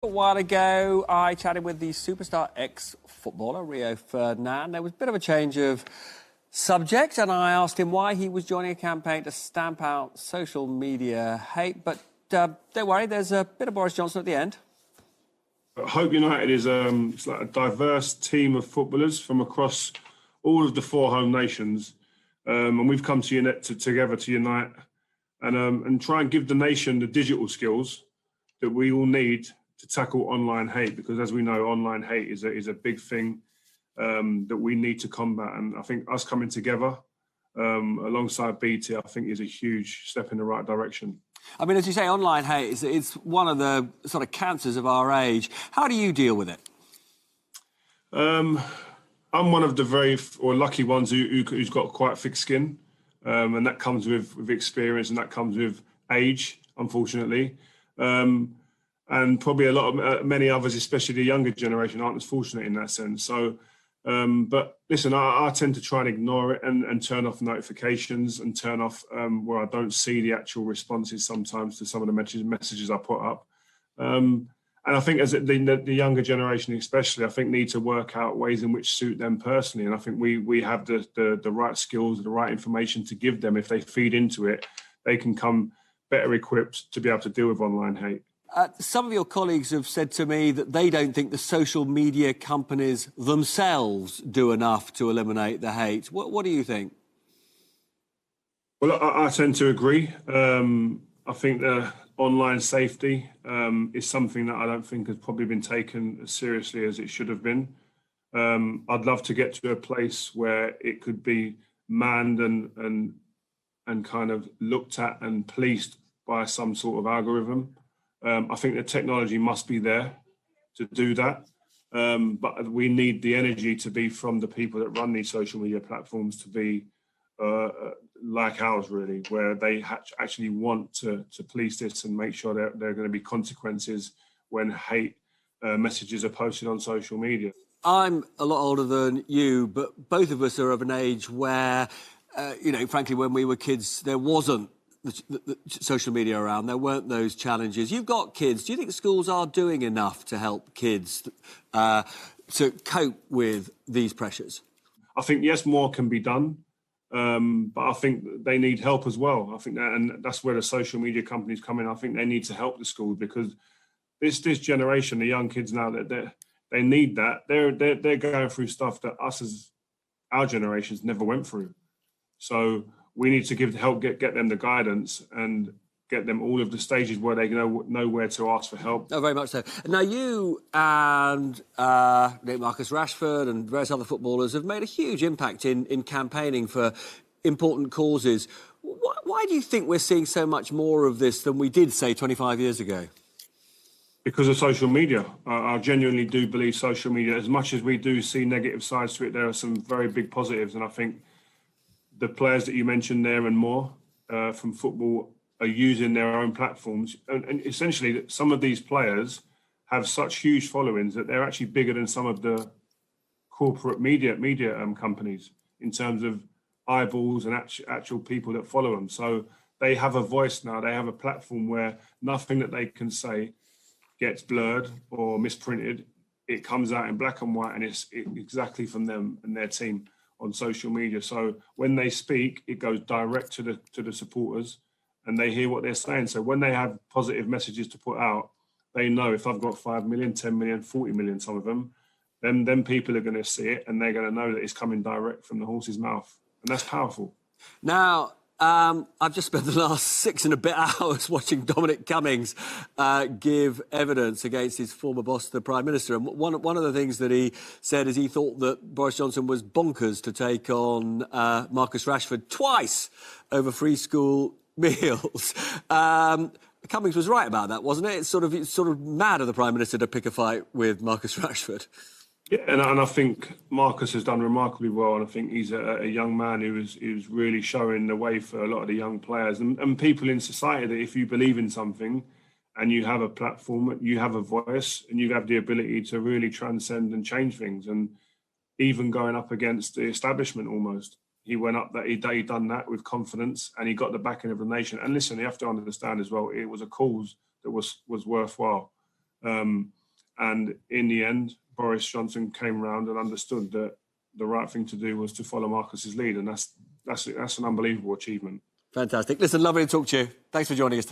A while ago, I chatted with the superstar ex-footballer, Rio Ferdinand. There was a bit of a change of subject, and I asked him why he was joining a campaign to stamp out social media hate. But don't worry, there's a bit of Boris Johnson at the end. Hope United is it's like a diverse team of footballers from across all of the four home nations. And we've come together to unite and try and give the nation the digital skills that we all need to tackle online hate, because as we know, online hate is a big thing that we need to combat. And I think us coming together alongside BT, I think is a huge step in the right direction. I mean, as you say, online hate it's one of the sort of cancers of our age. How do you deal with it? I'm one of the very lucky ones who's got quite thick skin, and that comes with experience and that comes with age, unfortunately. And probably many others, especially the younger generation, aren't as fortunate in that sense. So, but listen, I tend to try and ignore it and turn off notifications and turn off where I don't see the actual responses sometimes to some of the messages I put up. And I think as the younger generation especially, I think need to work out ways in which suit them personally. And I think we have the right skills, the right information to give them. If they feed into it, they can come better equipped to be able to deal with online hate. Some of your colleagues have said to me that they don't think the social media companies themselves do enough to eliminate the hate. What do you think? Well, I tend to agree. I think the online safety is something that I don't think has probably been taken as seriously as it should have been. I'd love to get to a place where it could be manned and kind of looked at and policed by some sort of algorithm. I think the technology must be there to do that. But we need the energy to be from the people that run these social media platforms to be like ours, really, where they actually want to police this and make sure that there are going to be consequences when hate messages are posted on social media. I'm a lot older than you, but both of us are of an age where, frankly, when we were kids, there wasn't the social media around. There weren't those challenges. You've got kids. Do you think schools are doing enough to help kids to cope with these pressures? I think, yes, more can be done, but I think they need help as well. I think that's where the social media companies come in. I think they need to help the schools, because this generation, the young kids now, they need that. They're going through stuff that our generations never went through. So we need to help get them the guidance and get them all of the stages where they know where to ask for help. Oh, very much so. Now, you and Marcus Rashford and various other footballers have made a huge impact in campaigning for important causes. Why do you think we're seeing so much more of this than we did, say, 25 years ago? Because of social media. I genuinely do believe social media, as much as we do see negative sides to it, there are some very big positives. And I think the players that you mentioned there and more from football are using their own platforms. And essentially, some of these players have such huge followings that they're actually bigger than some of the corporate media companies in terms of eyeballs and actual people that follow them. So they have a voice now. They have a platform where nothing that they can say gets blurred or misprinted. It comes out in black and white, and it's exactly from them and their team on social media. So when they speak, it goes direct to the supporters, and they hear what they're saying. So when they have positive messages to put out, they know if I've got 5 million, 10 million, 40 million, some of them, then people are going to see it, and they're going to know that it's coming direct from the horse's mouth. And that's powerful. Now, I've just spent the last 6 and a bit hours watching Dominic Cummings give evidence against his former boss, the Prime Minister. And one of the things that he said is he thought that Boris Johnson was bonkers to take on Marcus Rashford twice over free school meals. Cummings was right about that, wasn't it? It's sort of mad of the Prime Minister to pick a fight with Marcus Rashford. Yeah, and I think Marcus has done remarkably well, and I think he's a young man who's really showing the way for a lot of the young players and people in society, that if you believe in something and you have a platform, you have a voice, and you have the ability to really transcend and change things, and even going up against the establishment almost. He went up that he done that with confidence, and he got the backing of the nation. And listen, you have to understand as well, it was a cause that was worthwhile. And in the end, Boris Johnson came round and understood that the right thing to do was to follow Marcus's lead, and that's an unbelievable achievement. Fantastic. Listen, lovely to talk to you. Thanks for joining us today.